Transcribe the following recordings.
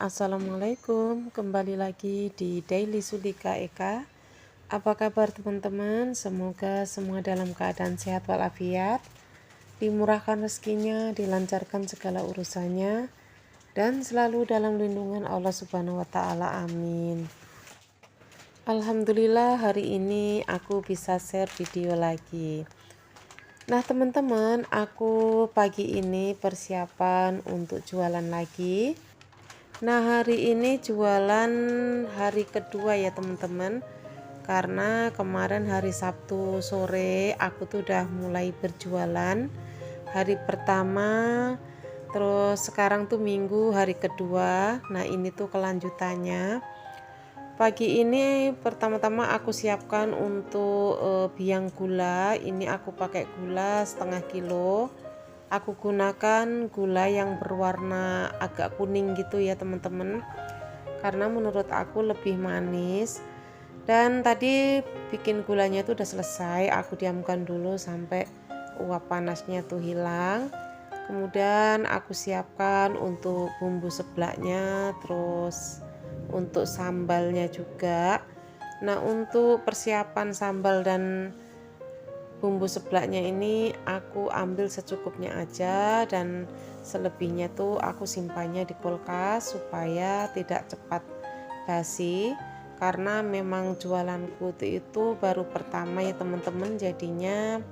Assalamualaikum. Kembali lagi di Daily Sulika Eka. Apa kabar teman-teman? Semoga semua dalam keadaan sehat walafiat, dimurahkan rezekinya, dilancarkan segala urusannya, dan selalu dalam lindungan Allah Subhanahu wa Ta'ala. Amin. Alhamdulillah, hari ini aku bisa share video lagi. Nah teman-teman, aku pagi ini persiapan untuk jualan lagi. Nah hari ini jualan hari kedua ya teman-teman, karena kemarin hari Sabtu sore aku tuh udah mulai berjualan hari pertama, terus sekarang tuh Minggu hari kedua. Nah ini tuh kelanjutannya. Pagi ini pertama-tama aku siapkan untuk biang gula. Ini aku pakai gula setengah kilo. Aku gunakan gula yang berwarna agak kuning gitu ya teman-teman, karena menurut aku lebih manis. Dan tadi bikin gulanya itu udah selesai, aku diamkan dulu sampai uap panasnya tuh hilang. Kemudian aku siapkan untuk bumbu seblaknya, terus untuk sambalnya juga. Nah untuk persiapan sambal dan bumbu seblaknya ini aku ambil secukupnya aja, dan selebihnya tuh aku simpannya di kulkas supaya tidak cepat basi, karena memang jualanku itu baru pertama ya teman-teman, jadinya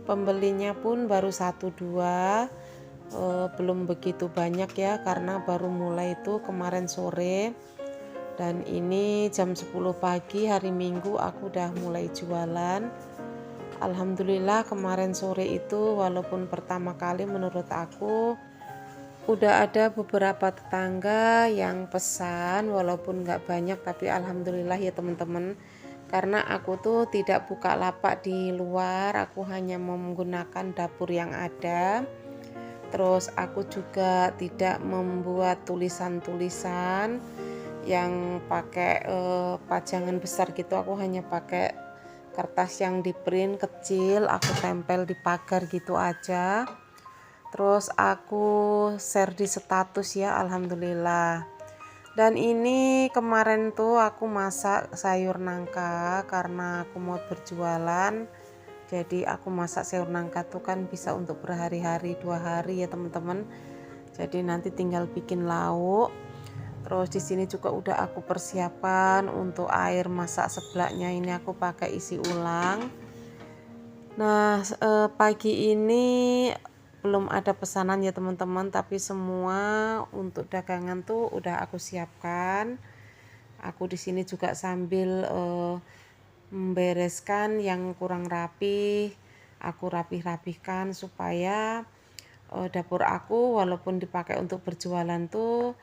pembelinya pun baru 1-2, belum begitu banyak ya, karena baru mulai itu kemarin sore. Dan ini jam 10 pagi hari Minggu aku udah mulai jualan. Alhamdulillah kemarin sore itu walaupun pertama kali, menurut aku udah ada beberapa tetangga yang pesan, walaupun nggak banyak, tapi alhamdulillah ya teman-teman, karena aku tuh tidak buka lapak di luar, aku hanya menggunakan dapur yang ada. Terus aku juga tidak membuat tulisan-tulisan yang pakai pajangan besar gitu, aku hanya pakai kertas yang di print kecil, aku tempel di pagar gitu aja. Terus aku share di status ya, alhamdulillah. Dan ini kemarin tuh aku masak sayur nangka karena aku mau berjualan. Jadi aku masak sayur nangka tuh kan bisa untuk berhari-hari, 2 hari ya teman-teman. Jadi nanti tinggal bikin lauk. Terus di sini juga udah aku persiapan untuk air masak seblaknya, ini aku pakai isi ulang. Nah pagi ini belum ada pesanan ya teman-teman, tapi semua untuk dagangan tuh udah aku siapkan. Aku di sini juga sambil membereskan yang kurang rapi, aku rapih-rapihkan supaya dapur aku walaupun dipakai untuk berjualan tuh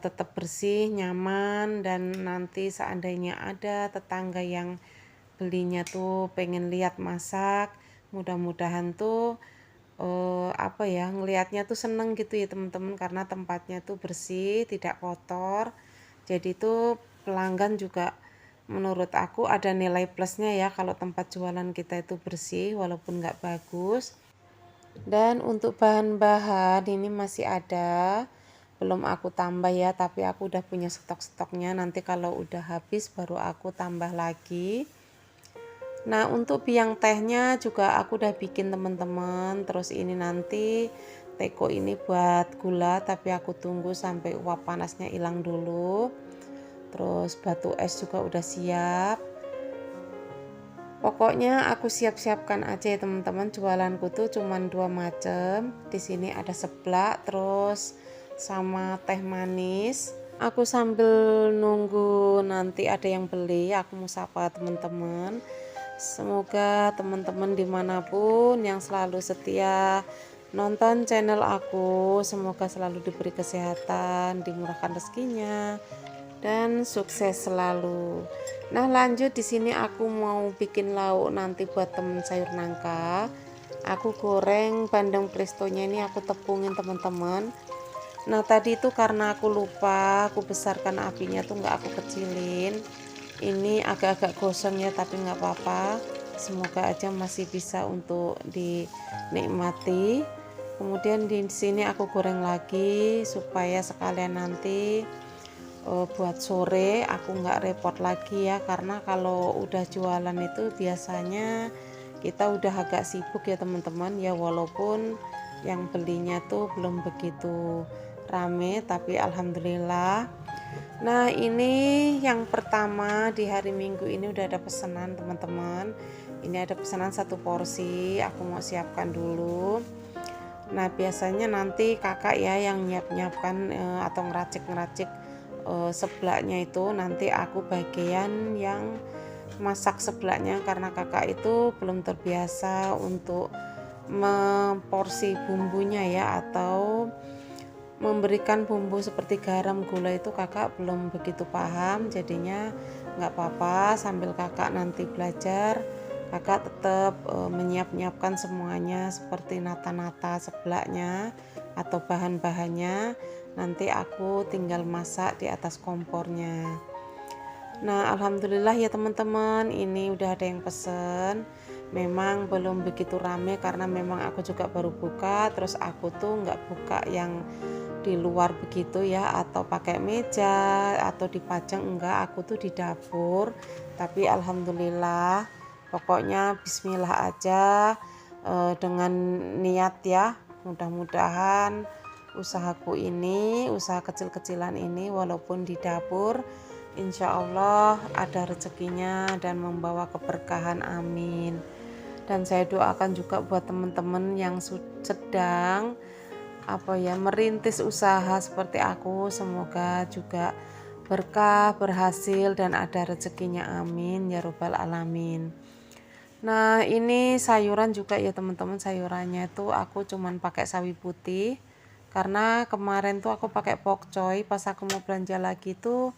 tetap bersih, nyaman. Dan nanti seandainya ada tetangga yang belinya tuh pengen lihat masak, mudah-mudahan tuh ngelihatnya tuh seneng gitu ya teman-teman, karena tempatnya tuh bersih, tidak kotor. Jadi tuh pelanggan juga menurut aku ada nilai plusnya ya, kalau tempat jualan kita itu bersih walaupun nggak bagus. Dan untuk bahan-bahan ini masih ada, belum aku tambah ya, tapi aku udah punya stok-stoknya, nanti kalau udah habis baru aku tambah lagi. Nah untuk biang tehnya juga aku udah bikin teman-teman. Terus ini nanti teko ini buat gula, tapi aku tunggu sampai uap panasnya hilang dulu. Terus batu es juga udah siap. Pokoknya aku siap-siapkan aja ya teman-teman. Jualanku tuh cuman 2 macam. Di sini ada seblak, terus sama teh manis. Aku sambil nunggu nanti ada yang beli, aku mau sapa teman-teman. Semoga teman-teman dimanapun yang selalu setia nonton channel aku, semoga selalu diberi kesehatan, dimurahkan rezekinya, dan sukses selalu. Nah lanjut, di sini aku mau bikin lauk nanti buat temen sayur nangka. Aku goreng bandeng prestonya, ini aku tepungin teman-teman. Nah tadi itu karena aku lupa, aku besarkan apinya tuh nggak aku kecilin. Ini agak-agak gosong ya, tapi nggak apa-apa, semoga aja masih bisa untuk dinikmati. Kemudian di sini aku goreng lagi supaya sekalian nanti buat sore aku nggak repot lagi ya, karena kalau udah jualan itu biasanya kita udah agak sibuk ya teman-teman ya, walaupun yang belinya tuh belum begitu rame, tapi alhamdulillah. Nah ini yang pertama di hari Minggu ini udah ada pesanan teman-teman. Ini ada pesanan 1 porsi, aku mau siapkan dulu. Nah biasanya nanti kakak ya yang nyiapkan atau ngeracik seblaknya, itu nanti aku bagian yang masak seblaknya, karena kakak itu belum terbiasa untuk memporsi bumbunya ya, atau memberikan bumbu seperti garam, gula itu kakak belum begitu paham. Jadinya nggak apa-apa, sambil kakak nanti belajar kakak tetap menyiapkan semuanya seperti nata-nata seblaknya atau bahan-bahannya, nanti aku tinggal masak di atas kompornya. Nah alhamdulillah ya teman-teman, ini udah ada yang pesen. Memang belum begitu rame karena memang aku juga baru buka, terus aku tuh nggak buka yang di luar begitu ya, atau pakai meja atau dipajang, enggak, aku tuh di dapur. Tapi alhamdulillah, pokoknya bismillah aja, dengan niat ya, mudah-mudahan usahaku ini, usaha kecil-kecilan ini walaupun di dapur, insya Allah ada rezekinya dan membawa keberkahan, amin. Dan saya doakan juga buat teman-teman yang sedang merintis usaha seperti aku, semoga juga berkah, berhasil, dan ada rezekinya, amin ya robbal alamin. Nah ini sayuran juga ya teman-teman, sayurannya itu aku cuman pakai sawi putih, karena kemarin tuh aku pakai pokcoy, pas aku mau belanja lagi tuh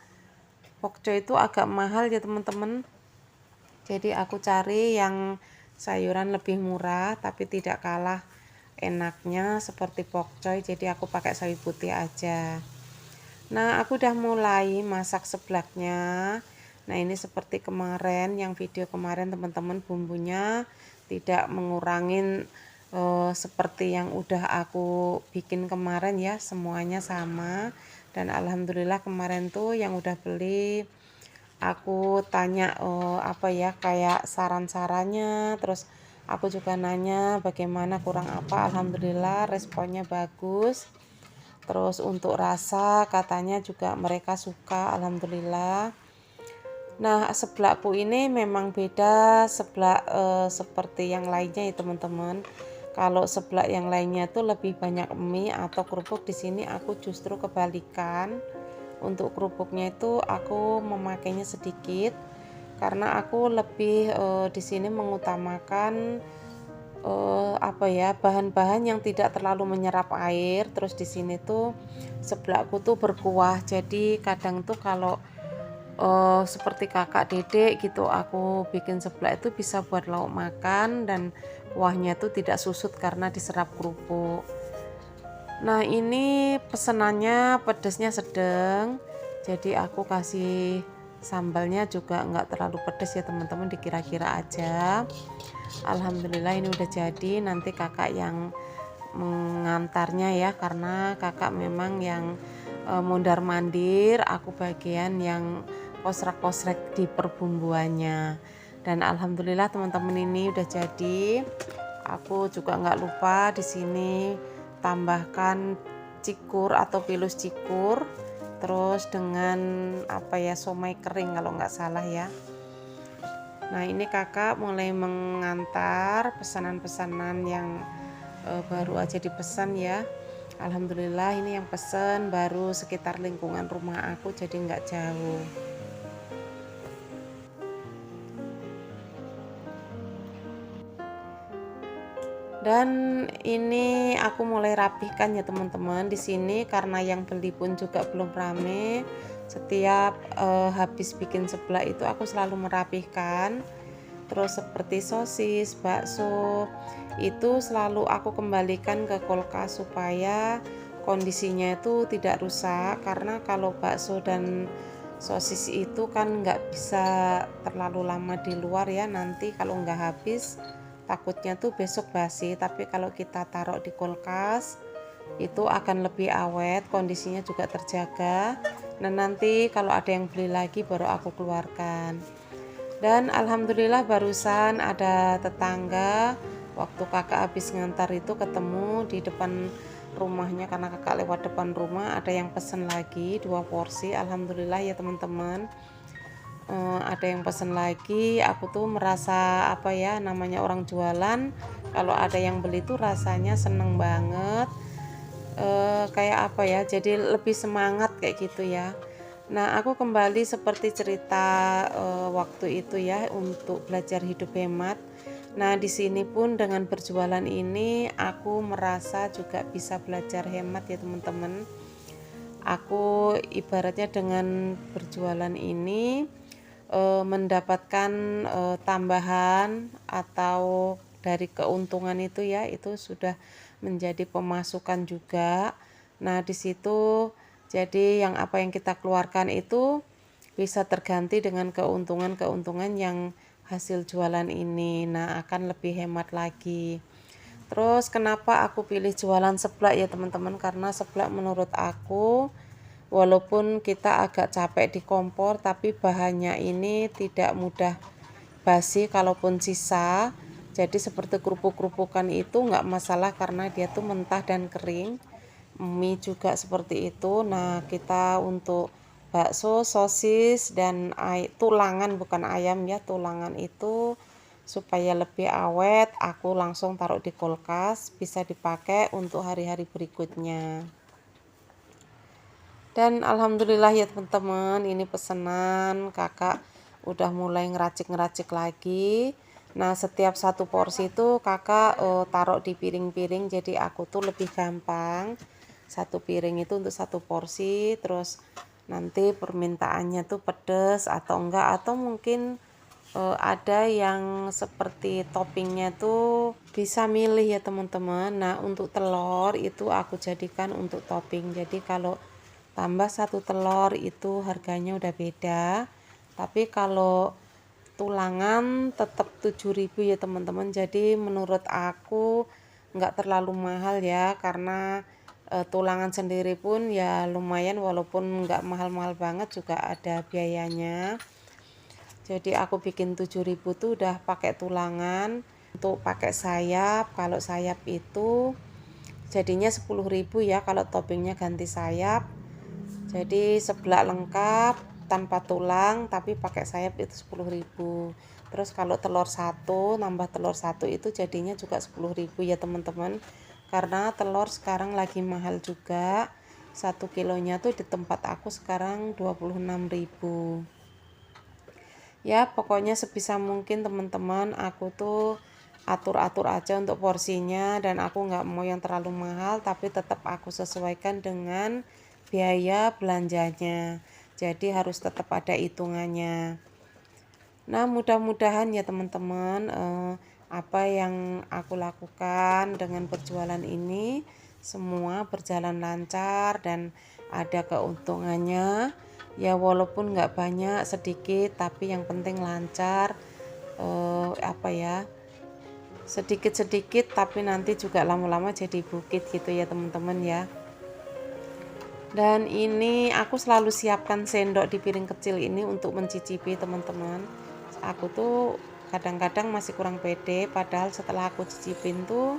pokcoy itu agak mahal ya teman-teman. Jadi aku cari yang sayuran lebih murah tapi tidak kalah enaknya seperti pokcoy, jadi aku pakai sawi putih aja. Nah aku udah mulai masak seblaknya. Nah ini seperti kemarin, yang video kemarin teman-teman, bumbunya tidak mengurangin seperti yang udah aku bikin kemarin ya, semuanya sama. Dan alhamdulillah kemarin tuh yang udah beli aku tanya kayak saran-sarannya, terus aku juga nanya bagaimana, kurang apa, alhamdulillah responnya bagus. Terus untuk rasa katanya juga mereka suka, alhamdulillah. Nah seblakku ini memang beda seblak seperti yang lainnya ya teman-teman. Kalau seblak yang lainnya tuh lebih banyak mie atau kerupuk, di sini aku justru kebalikan. Untuk kerupuknya itu aku memakainya sedikit karena aku lebih di sini mengutamakan bahan-bahan yang tidak terlalu menyerap air. Terus di sini tuh seblakku tuh berkuah, jadi kadang tuh kalau seperti kakak dedek gitu aku bikin seblak itu bisa buat lauk makan, dan kuahnya tuh tidak susut karena diserap kerupuk. Nah ini pesenannya pedesnya sedang, jadi aku kasih sambalnya juga nggak terlalu pedes ya teman-teman, dikira-kira aja. Alhamdulillah ini udah jadi, nanti kakak yang mengantarnya ya, karena kakak memang yang mondar mandir, aku bagian yang kosrak-kosrek di perbumbuannya. Dan alhamdulillah teman-teman ini udah jadi. Aku juga nggak lupa di sini tambahkan cikur atau pilus cikur, terus dengan somai kering kalau nggak salah ya. Nah ini kakak mulai mengantar pesanan-pesanan yang baru aja dipesan ya. Alhamdulillah ini yang pesan baru sekitar lingkungan rumah aku, jadi nggak jauh. Dan ini aku mulai rapihkan ya teman-teman di sini, karena yang beli pun juga belum rame. Setiap habis bikin seblak itu aku selalu merapihkan. Terus seperti sosis, bakso itu selalu aku kembalikan ke kulkas supaya kondisinya itu tidak rusak, karena kalau bakso dan sosis itu kan nggak bisa terlalu lama di luar ya, nanti kalau nggak habis takutnya tuh besok basi, tapi kalau kita taruh di kulkas itu akan lebih awet, kondisinya juga terjaga. Nah nanti kalau ada yang beli lagi baru aku keluarkan. Dan alhamdulillah barusan ada tetangga waktu kakak habis ngantar itu ketemu di depan rumahnya, karena kakak lewat depan rumah, ada yang pesen lagi 2 porsi. Alhamdulillah ya teman-teman, ada yang pesen lagi. Aku tuh merasa apa ya, namanya orang jualan, kalau ada yang beli tuh rasanya seneng banget. Kayak apa ya, jadi lebih semangat kayak gitu ya. Nah aku kembali seperti cerita waktu itu ya, untuk belajar hidup hemat. Nah di sini pun dengan berjualan ini aku merasa juga bisa belajar hemat ya teman-teman. Aku ibaratnya dengan berjualan ini mendapatkan tambahan atau dari keuntungan itu ya, itu sudah menjadi pemasukan juga. Nah di situ jadi yang apa yang kita keluarkan itu bisa terganti dengan keuntungan yang hasil jualan ini. Nah akan lebih hemat lagi. Terus kenapa aku pilih jualan seblak ya teman-teman, karena seblak menurut aku walaupun kita agak capek di kompor, tapi bahannya ini tidak mudah basi kalaupun sisa. Jadi seperti kerupuk-kerupukan itu nggak masalah karena dia tuh mentah dan kering. Mie juga seperti itu. Nah kita untuk bakso, sosis, dan tulangan, bukan ayam ya, tulangan itu supaya lebih awet aku langsung taruh di kulkas, bisa dipakai untuk hari-hari berikutnya. Dan alhamdulillah ya teman-teman, ini pesanan kakak udah mulai ngeracik-ngeracik lagi. Nah setiap satu porsi itu kakak taruh di piring-piring, jadi aku tuh lebih gampang. Satu piring itu untuk satu porsi, terus nanti permintaannya tuh pedes atau enggak, atau mungkin ada yang seperti toppingnya tuh bisa milih ya teman-teman. Nah untuk telur itu aku jadikan untuk topping, jadi kalau tambah satu telur itu harganya udah beda. Tapi kalau tulangan tetap 7.000 ya teman-teman. Jadi menurut aku nggak terlalu mahal ya, karena tulangan sendiri pun ya lumayan, walaupun nggak mahal-mahal banget juga ada biayanya. Jadi aku bikin 7.000 tuh udah pakai tulangan. Untuk pakai sayap, kalau sayap itu jadinya 10.000 ya, kalau toppingnya ganti sayap. Jadi seblak lengkap tanpa tulang tapi pakai sayap itu 10.000. Terus kalau telur satu, nambah telur satu itu jadinya juga 10.000 ya teman-teman. Karena telur sekarang lagi mahal juga. 1 kilonya tuh di tempat aku sekarang 26.000. Ya pokoknya sebisa mungkin teman-teman, aku tuh atur-atur aja untuk porsinya, dan aku nggak mau yang terlalu mahal, tapi tetap aku sesuaikan dengan biaya belanjanya. Jadi harus tetap ada hitungannya. Nah mudah-mudahan ya teman-teman, apa yang aku lakukan dengan berjualan ini semua berjalan lancar dan ada keuntungannya ya, walaupun nggak banyak, sedikit, tapi yang penting lancar. Apa ya, sedikit-sedikit tapi nanti juga lama-lama jadi bukit gitu ya teman-teman ya. Dan ini aku selalu siapkan sendok di piring kecil ini untuk mencicipi teman-teman. Aku tuh kadang-kadang masih kurang pede, padahal setelah aku cicipin tuh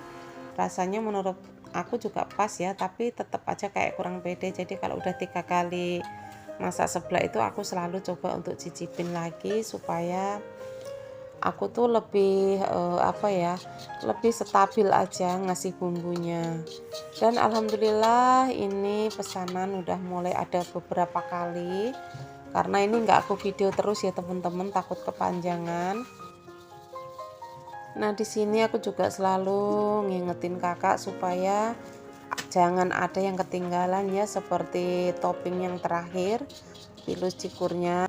rasanya menurut aku juga pas ya, tapi tetap aja kayak kurang pede. Jadi kalau udah 3 kali masak seblak itu aku selalu coba untuk cicipin lagi supaya aku tuh lebih apa ya, lebih stabil aja ngasih bumbunya. Dan alhamdulillah ini pesanan udah mulai ada beberapa kali, karena ini nggak aku video terus ya teman-teman, takut kepanjangan. Nah di sini aku juga selalu ngingetin kakak supaya jangan ada yang ketinggalan ya, seperti topping yang terakhir, pilus cikurnya.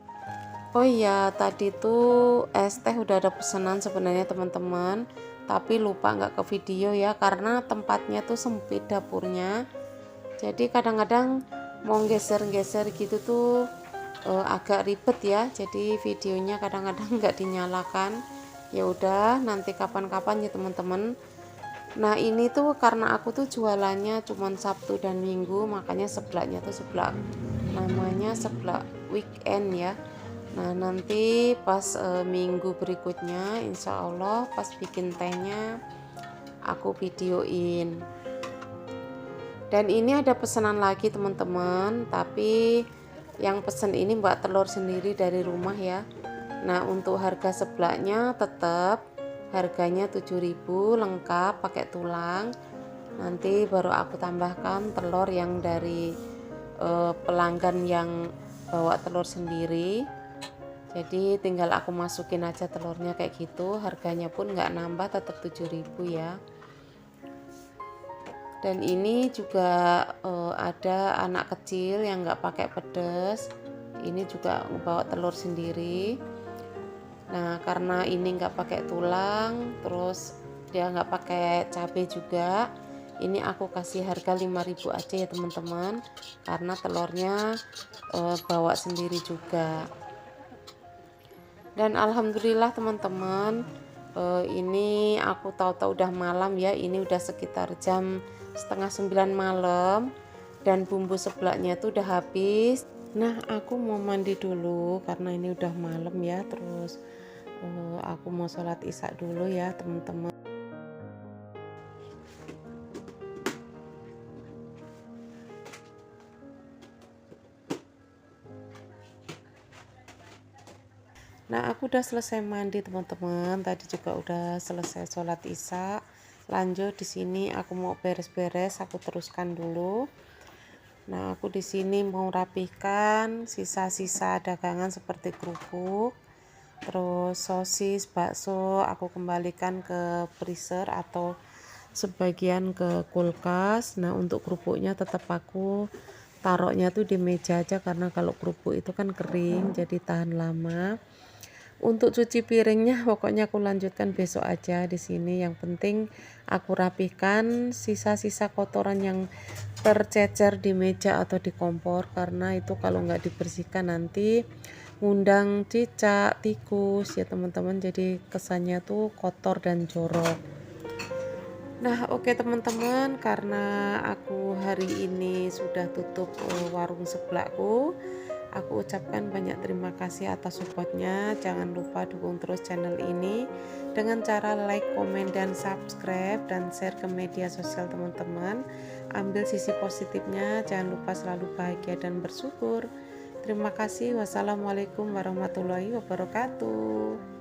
Oh iya, tadi tuh es teh udah ada pesanan sebenarnya teman-teman, tapi lupa nggak ke video ya, karena tempatnya tuh sempit dapurnya. Jadi kadang-kadang mau geser-geser gitu tuh agak ribet ya, jadi videonya kadang-kadang nggak dinyalakan. Ya udah, nanti kapan-kapan ya teman-teman. Nah ini tuh karena aku tuh jualannya cuman Sabtu dan Minggu, makanya seblaknya tuh seblak namanya seblak weekend ya. Nah nanti pas minggu berikutnya insya Allah pas bikin tehnya aku videoin. Dan ini ada pesanan lagi teman-teman, tapi yang pesen ini mbak telur sendiri dari rumah ya. Nah untuk harga seblaknya tetap harganya 7.000 lengkap pakai tulang. Nanti baru aku tambahkan telur yang dari pelanggan yang bawa telur sendiri. Jadi tinggal aku masukin aja telurnya kayak gitu, harganya pun nggak nambah, tetap 7.000 ya. Dan ini juga ada anak kecil yang nggak pakai pedas, ini juga bawa telur sendiri. Nah karena ini nggak pakai tulang, terus dia nggak pakai cabai juga, ini aku kasih harga 5.000 aja ya teman-teman, karena telurnya bawa sendiri juga. Dan alhamdulillah teman-teman, ini aku tahu-tahu udah malam ya, ini udah sekitar jam setengah 9 malam dan bumbu seblaknya tuh udah habis. Nah aku mau mandi dulu karena ini udah malam ya, terus aku mau sholat isya dulu ya teman-teman. Nah aku udah selesai mandi teman-teman, tadi juga udah selesai sholat isya. Lanjut di sini aku mau beres-beres, aku teruskan dulu. Nah aku di sini mau rapihkan sisa-sisa dagangan seperti kerupuk, terus sosis, bakso, aku kembalikan ke freezer atau sebagian ke kulkas. Nah untuk kerupuknya tetap aku taruhnya tuh di meja aja, karena kalau kerupuk itu kan kering jadi tahan lama. Untuk cuci piringnya pokoknya aku lanjutkan besok aja di sini. Yang penting aku rapihkan sisa-sisa kotoran yang tercecer di meja atau di kompor, karena itu kalau nggak dibersihkan nanti ngundang cicak, tikus ya teman-teman, jadi kesannya tuh kotor dan jorok. Nah oke teman-teman, karena aku hari ini sudah tutup warung seblakku, aku ucapkan banyak terima kasih atas supportnya. Jangan lupa dukung terus channel ini dengan cara like, komen, dan subscribe, dan share ke media sosial teman-teman. Ambil sisi positifnya, jangan lupa selalu bahagia dan bersyukur. Terima kasih. Wassalamualaikum warahmatullahi wabarakatuh.